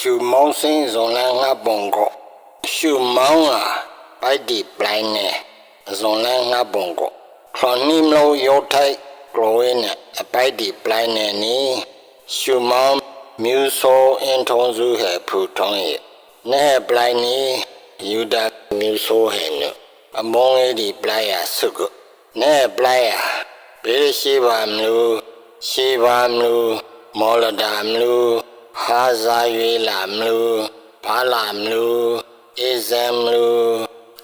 ရှုမောင်းစင်းဇွန်လန်းငါပုံကောရှုမောင်းလာပိုက်ဒီပလိုင်းနေဇွန်လန်းငါပုံကောခရနိမလို့ယောထိုက်ကလိုဝင်းနဲ့အပိုက်ဒီပလိုင်းနေနီရှုမောင်းမြူဆိုအင်ထုံစုဟဲဖူထုံးရဲ့နဲပလိုင်းနီယူဒာမြူဆိုဟဲနအမောင်းလေးဒီပလိုင်းရစုကနဲပလိုင်းရဘေးရှိပါမလို့ရှိပါမလို့မောလဒာမလို့ဟာဇာရွေလာမလို့ဘာလာမလို့အေဇမ်မလို့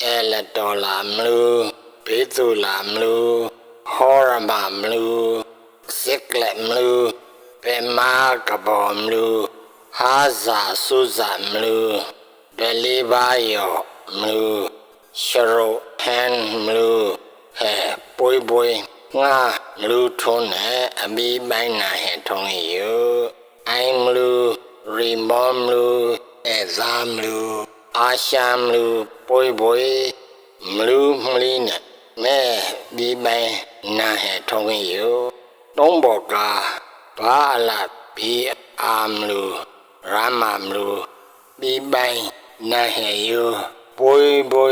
အဲလတော်လာမလို့ဘေးသူလာမလို့ဟောရမမလို့စစ်လက်မလို့ဘေမာကဘောမလို့ဟာဇာဆုဇာမလို့ဒလီဘာယောမလို့ရှရောဟန်မလို့ဟဲပွိပွိငါလူထုံးနဲ့အမီမိုင်းနာဟဲထုံးယောအိုင်မလို့ရီမောမလို့အဲဇာမလို့အာရှာမလို့ပွိပွိမလို့မလီနဲ့မဲဒီမိုင်းနာဟဲထုံးယောတုံးဘောကဘာလာဘီအာမလို့ရာမမလို့ဒီမိုင်းနာဟဲယောပွိပွိ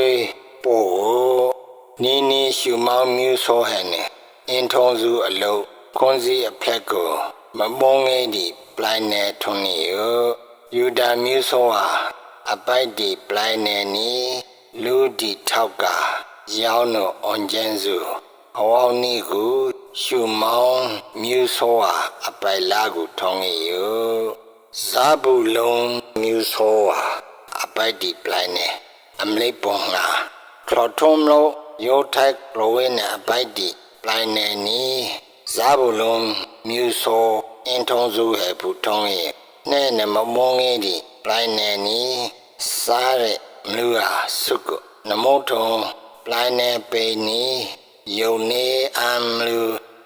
ပိုနီနီရှုမောင်းမျိုးစောဟဲနဲ့အင်ထုံစုအလုံးခွန်စီအဖက်ကိုမမုံငယ်ဒီပလိုင်းနေထုံးယောယူဒာမျိုးစောဟာအပိုက်ဒီပလိုင်းနေနီလူဒီထောက်ကရောင်းတော့အွန်ကျန်းစုဟောင်းနီကိုရှုမောင်းမျိုးစောဟာအပိုက်လာကိုထုံးယောဇာဘူးလုံးမျိုးစောဟာအပိုက်ဒီပလိုင်းနေအမလေးပုံလားခရထုံးလို့ယောထိုက်လိုဝဲနဲ့အပိုက်ဒီပလိုင်းနေနီဇာဘူးလုံးမျိုးစောအင်ထုံစုဟဲဖူထုံးရဲ့နဲ့နမမုံငယ်ဒီပလိုင်းနေနီစားတဲ့လူဟာစုကနမောထုံပလိုင်းနေပေနီယုံနေအမ်လူ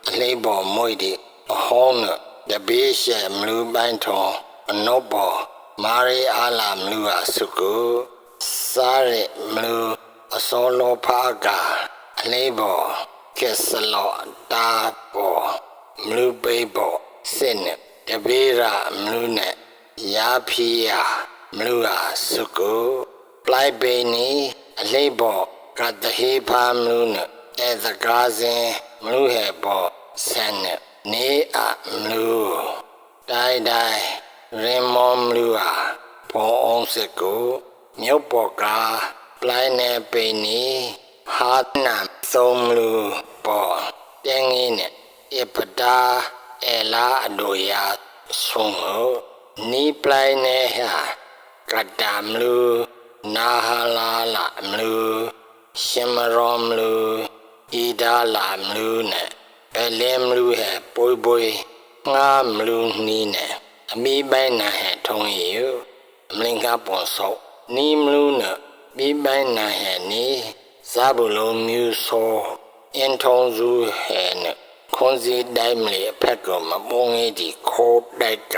အလေးပေါ်မွိဒီအဟောင်းနဲ့တပေးရှဲမလူပိုင်းထုံအနောပေါ်မာရီအားလာမလူဟာစုကစားတဲ့မလူအစောလောဖာကအလေးပေါ်ကက်စလောတာပေါ်မလူပိပေါ်စစ်နဲ့တပေးရမလူနဲ့ရာဖီယာမလူဟာစုကပလိုက်ပေနီအလေးပေါ်ကတဟေဖာမလူနဲ့အဲသကားစင်မလူဟဲပေါ်ဆန်နဲ့နေအမလူတိုင်းတိုင်းရင်မောမလူဟာပေါ်အောင်စကိုမြုပ်ပေါ်ကပလိုက်နေပေနီဟာနာသုံးလူပေါ်တင်းငင်းနဲ့အပဒါအဲလာအဒိုယာဆုံးနီပလိုက်နေဟာကတမလူနာဟာလာလာမလူရှင်မရောမလူဣဒါလာမလူနဲ့အလဲမလူဟဲပွိပွိငါမလူနီးနဲ့အမီပိုင်းနာဟဲထုံးယောအမလင်္ကာပေါ်ဆောက်နီးမလူနဲ့မိပိုင်းနာဟဲနီဇာဘူးလုံးမျိုးစောအင်ထုံစုဟဲနဲ့ခွန်စီတိုင်းမလီအဖက်ကမမုံငယ်ဒီခိုးတိုက်က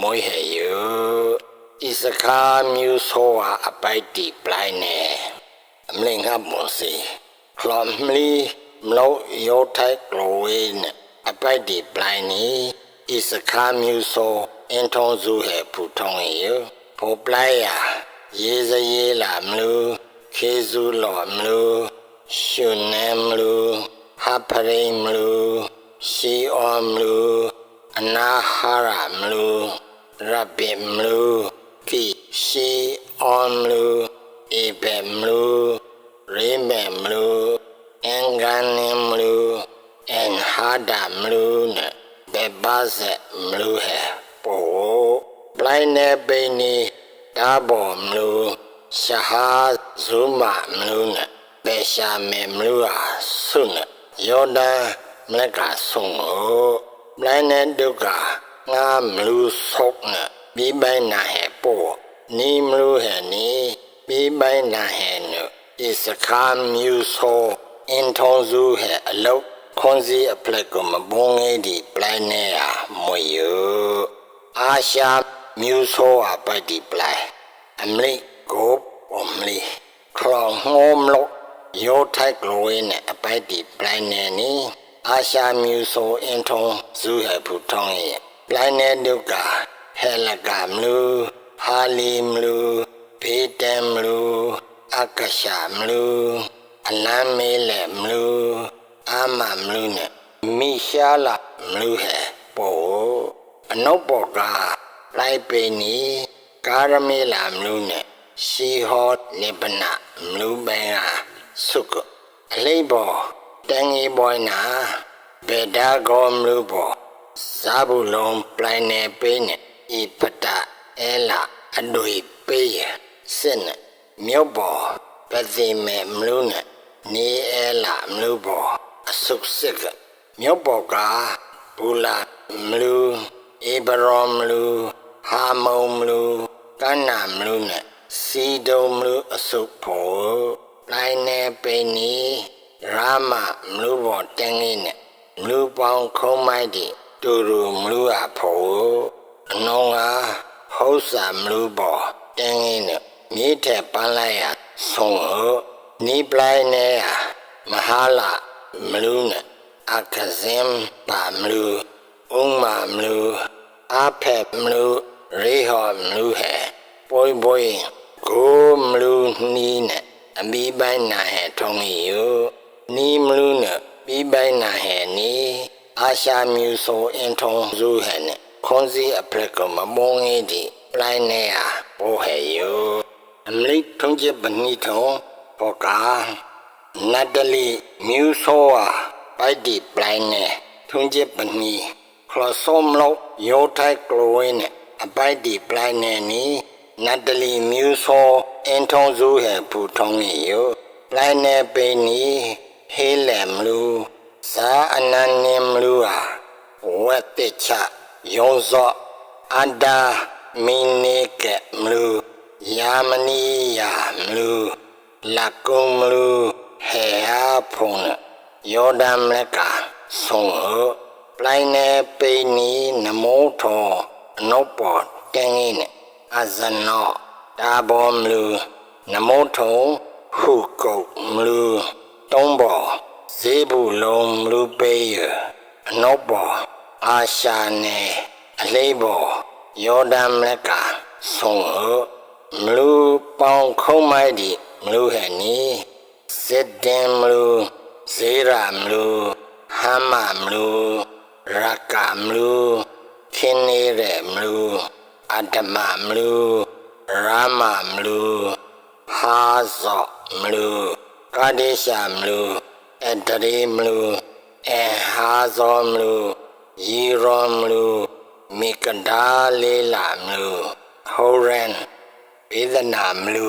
မွေးဟဲယောဣစခာမျိုးစောဟာအပိုက်တီပလိုင်းနေအမလင်္ကာပေါ်စီခလမ်လီမလို့ယောထိုက်ကလိုဝေးနဲ့အပိုက်တီပလိုင်းနီဣစခာမျိုးစောအင်ထုံစုဟဲဖူထုံးယောဖောပလိုက်ရရေစရေလာမလို့ခေစုလောမလို့ရှုနေမလို့ဟာပရိမလို့ရှီအောမလို့အနာဟာရမလို့ရပိမလို့ကိရှီအောမလို့ဧပေမလို့ရေမေမလို့အင်္ဂန်နမလို့အင်ဟာဒမလို့နဲ့ဘေဘာဇမလို့ဟဲပိုပလိုင်းနေပိနီဒါဘောမလို့ရှာဟာဇုမမလို့နဲ့ဘေရှာမေမလို့ဟာဆုနဲ့ယောဒန်မလကဆုံပလိုင်းနေဒုက္ခငါမလို့ဆောက်နဲ့ပြီးပိုင်းနာဟဲပိုနီမလို့ဟဲနီပြီးပိုင်းနာဟဲနုဣစခာမျိုးစောအင်ထုံစုဟဲအလုတ်ခွန်စီအပလက်ကမဘုံငယ်ဒီပလိုင်းနေဟာမွေယောအာရှာမျိုးစောအပိုက်ဒီပလိုင်းအမလိကိုအမလိခလောင်းဟောမလို့ယောထိုက်ကလိုဝင်းနဲ့အပိုက်ဒီပလိုင်းနေနီအာရှာမျိုးစောအင်ထုံစုဟဲဖူထုံးရဲ့ပလိုင်းနေဒုက္ခဟဲလကမလူ ဟာလီမလူဘေးတမ်မလူအကရှာမလူအလမ်းမေးလက်မလူအာမမလူနဲ့မိရှာလာမလူဟဲပေါ်အနုပ္ပောကလိုက်ပေနီကာရမေလာမလူနဲ့ရှိဟောနိဗ္ဗနာမလူပင်ဟာစုကအလေးပေါ်တန်ကြီးပေါ်နာဘေဒါကောမလူပေါ်ဇာဘူးလုံးပလိုင်းနေပေးနဲ့ဤပတအဲလာအတွေ့ပေးရစစ်နဲ့မြောက်ပေါ်ပသိမဲ့မလူနဲ့နေအဲလာမလူပေါ်အစုစစ်ကမြောက်ပေါ်ကဘူလာမလူဧဘရောမလူဟာမုံမလူကန္နာမလူနဲ့စီတုံမလူအစုဖို့လိုက်နေပိနီရာမမလူပေါ်တန်းကြီးနဲ့မလူပေါင်းခုံးမိုက်တီတူတူမလူအဖို့အနှောင်းကဟောစာမလူပေါ်တန်းကြီးနဲ့မြေထက်ပန်းလိုက်ရဆုံးဟုတ်နိပလိုက်နေရမဟာလာမလူနဲ့အခဇင်ပါမလူဥမမလူအဖက်မလူရေဟောမလူဟဲပွိုးပွိုးကိုမလူနီးနဲ့အမီးပိုင်းနာဟဲထုံးရီယနီးမလူနဲ့ပြီးပိုင်းနာဟဲနီအာရှာမြူဆိုအင်ထုံဇူဟဲနဲ့ခွန်စီအပရကမမုံငီဒီပလိုင်းနေဟာပိုးဟဲယောအမလိထုံးချက်ပနီထုံးဘောကာနတ်တလီမြူဆိုဟာပိုက်ဒီပလိုင်းနေထုံးချက်ပနီခလဆုံမလို့ယောထိုက်ကလိုဝင်းနဲ့အပိုက်ဒီပလိုင်းနေနီနတ်တလီမြူဆိုအင်ထုံဇူဟဲပူထုံးရီယောပလိုင်းနေပေနီဟေးလမ်လူဇာအနန်နေမလူဟာဝတ်တိချယုံဇောအန္တာမင်းနေကမလူယာမနီယာမလူလကုံမလူဟေဟာဖုန်ယောဒမ်လကဆုံးဟပလိုင်းနေပိနီနမောထောအနုပ္ပောတင်းကြီးနဲ့အဇနောဒါဘောမလူနမောထောဟုကုတ်မလူတုံးဘောဇေဘူးလုံးမလူပေးရအနုပ္ပောအာရှာနေအလေးဘောယောဒမ်လကဆုံးဟမလူပေါင်းခုံးမိုက်ဒီမလူဟဲ့နီစစ်တင်မလူဇေရမလူဟမမလူရကမလူခင်းနေရမလူအတမမလူရာမမလူဟာဇောမလူကာဒေရှာမလူအတရီမလူဟာဇောမလူယေရောမလူမိကဒါလေးလာမလူဟောရန်ဘေဒနာမလူ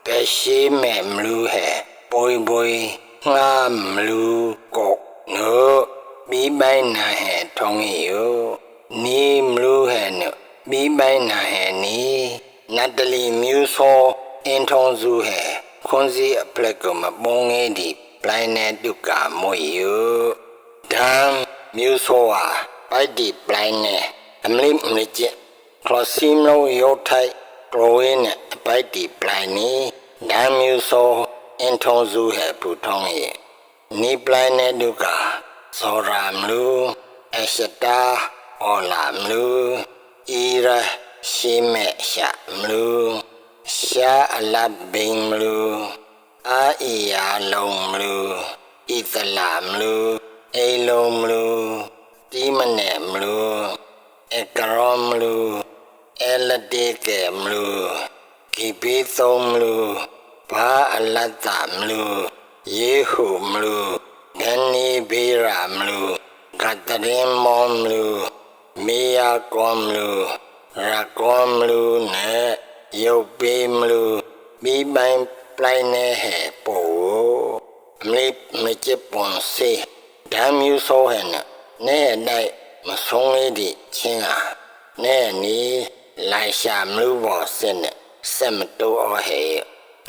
ပဲရှိမဲ့မလူဟဲပွိပွိငါမလူကောနိုပြီးပိုင်းနာဟဲထုံးရီယောနီမလူဟဲနိုပြီးပိုင်းနာဟဲနီနတ်တလီမြူဆိုအင်ထုံဇူဟဲခွန်စီအပလက်ကမပုံငယ်ဒီပလိုင်းနေတုကမွေယောဒမ်မြူဆိုဟာပိုက်ဒီပလိုင်းနေအမလိမလိကျခလစီမလို့ယောထိုက်ကလိုဝင်းနဲ့အပိုက်ဒီပလိုင်းနီဒမ်မြူဆိုအင်ထုံဇူဟဲပူထုံးရဲ့နီပလိုင်းနေတုကဇောရာမလူအရှတာအော်လာမလူအီရာရှိမဲ့ရှာမလူရှာအလတ်ဘိန်မလူအာအီယာလုံးမလူဣသလာမလူအိလုံးမလူတီမနဲ့မလူအကရောမလူအဲလတေကဲမလူကိပိသုံးမလူဘာအလတ်တာမလူယေဟုမလူဂန်နီဘေရာမလူကတရင်မောမလူမေယာကောမလူရကောမလူနဲ့ယုတ်ပေးမလူမိပိုင်ပလိုင်းနေဟဲပိုအမလေးမချစ်ပွန်စေဓာမြူဆိုဟဲနဲ့နိုင်မဆုံးလေးဒီချင်းဟာနဲ့နီလိုက်ရှာမလူဘောစင်နဲ့စက်မတိုးအော်ဟဲ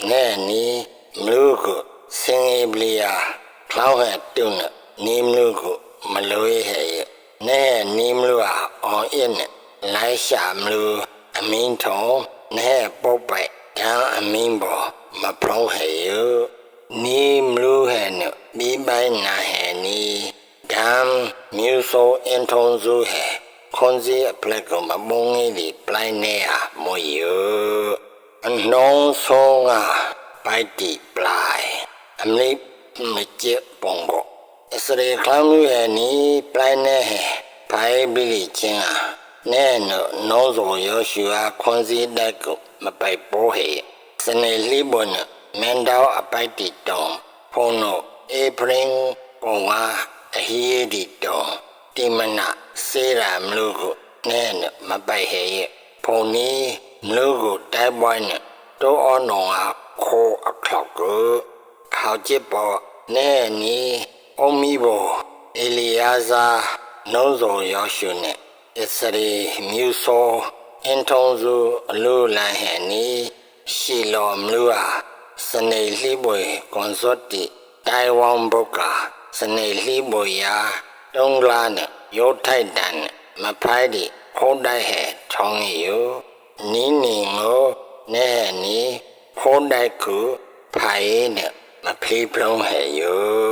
နဲ့နီမလူကိုစင်အေးပလီယာခေါဟဲတုံနီမလူကိုမလွေးဟဲနဲ့နီမလူဟာအော်အင်းနဲ့လိုက်ရှာမလူအမင်းထုံနဲ့ပုတ်ပိုက်ဓာအမင်းဘောမပရောဟဲနီမလူဟဲနဲ့မိပိုင်နာဟဲနီဓာမြူဆိုအင်ထုံဇူဟဲ Conzi a placum a bongi plainea moyo. And no songa by deep ply. A lip mejit bongo. As they clam any plaine, pie billy chinga. Neno nozo Yoshua Conzi daco, my by bohe. Sene libon, mendao a bite dom. Pono, April, Ponga, a heady dom. Timana, Sera Mlugu, Nen, Mabai, Pony, Mlugu, Taiwan, Do Onoa, Ko a clock, Kaujipo, Neni, Omibo, Eliaza, Nozo Yoshune, Isari, Muso, Entonzu, Lulahani, Shilo Mlua, Sane Liboy, Consorti, Taiwan Boka, Sane Liboya, Donglan, Yo Taidan, Mapaidi, Hodai He, Tongi Yo, Nini Mo, Nani, Hodai Ku, Pain, Mapiplong He Yo.